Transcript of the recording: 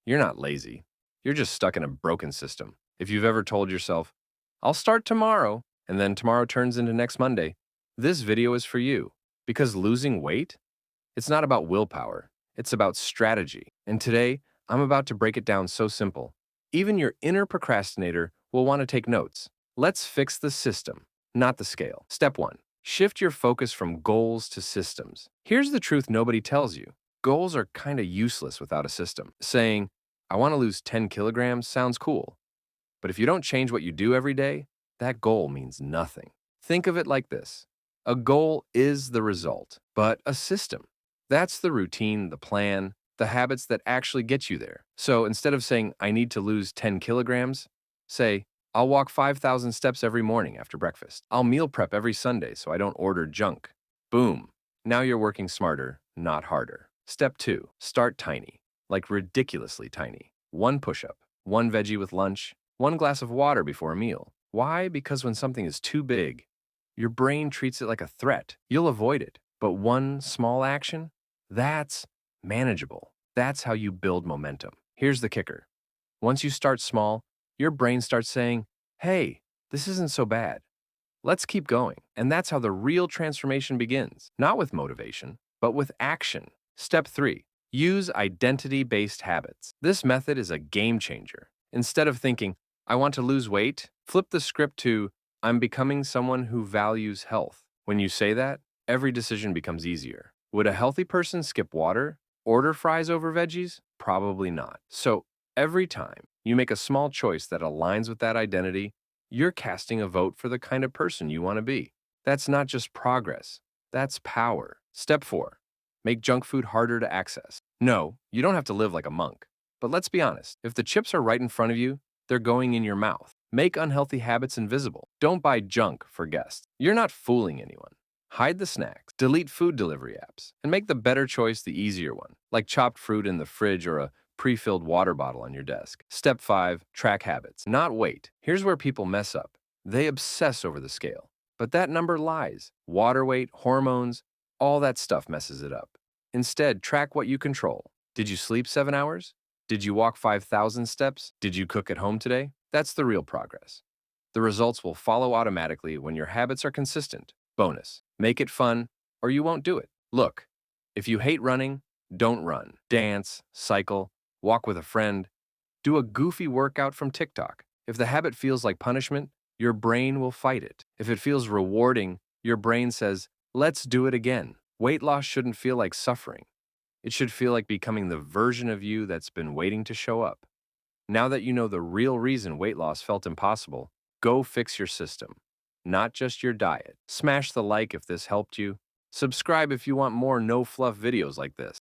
You're not lazy. You're just stuck in a broken system. If you've ever told yourself, I'll start tomorrow, and then tomorrow turns into next Monday, this video is for you. Because losing weight, it's not about willpower, it's about strategy. And today, I'm about to break it down so simple. Even your inner procrastinator will want to take notes. Let's fix the system, not the scale. Step 1. Shift your focus from goals to systems. Here's the truth nobody tells you. Goals are kind of useless without a system. Saying, I want to lose 10 kilograms sounds cool. But if you don't change what you do every day, that goal means nothing. Think of it like this. A goal is the result, but a system. That's the routine, the plan, the habits that actually get you there. So instead of saying, I need to lose 10 kilograms, say, I'll walk 5,000 steps every morning after breakfast. I'll meal prep every Sunday so I don't order junk. Boom. Now you're working smarter, not harder. Step 2. Start tiny, like ridiculously tiny. One push-up, one veggie with lunch, one glass of water before a meal. Why? Because when something is too big, your brain treats it like a threat. You'll avoid it. But one small action, that's manageable. That's how you build momentum. Here's the kicker. Once you start small, your brain starts saying, hey, this isn't so bad. Let's keep going. And that's how the real transformation begins. Not with motivation, but with action. Step 3. Use identity-based habits. This method is a game changer. Instead of thinking, I want to lose weight, flip the script to, I'm becoming someone who values health. When you say that, every decision becomes easier. Would a healthy person skip water? Order fries over veggies? Probably not. So every time you make a small choice that aligns with that identity, you're casting a vote for the kind of person you want to be. That's not just progress. That's power. Step 4. Make junk food harder to access. No, you don't have to live like a monk. But let's be honest. If the chips are right in front of you, they're going in your mouth. Make unhealthy habits invisible. Don't buy junk for guests. You're not fooling anyone. Hide the snacks, delete food delivery apps, and make the better choice the easier one, like chopped fruit in the fridge or a pre-filled water bottle on your desk. Step 5. Track habits, not weight. Here's where people mess up. They obsess over the scale. But that number lies. Water weight, hormones, all that stuff messes it up. Instead, track what you control. Did you sleep 7 hours? Did you walk 5,000 steps? Did you cook at home today? That's the real progress. The results will follow automatically when your habits are consistent. Bonus. Make it fun, or you won't do it. Look, if you hate running, don't run. Dance, cycle, walk with a friend. Do a goofy workout from TikTok. If the habit feels like punishment, your brain will fight it. If it feels rewarding, your brain says, let's do it again. Weight loss shouldn't feel like suffering. It should feel like becoming the version of you that's been waiting to show up. Now that you know the real reason weight loss felt impossible, go fix your system, not just your diet. Smash the like if this helped you. Subscribe if you want more no-fluff videos like this.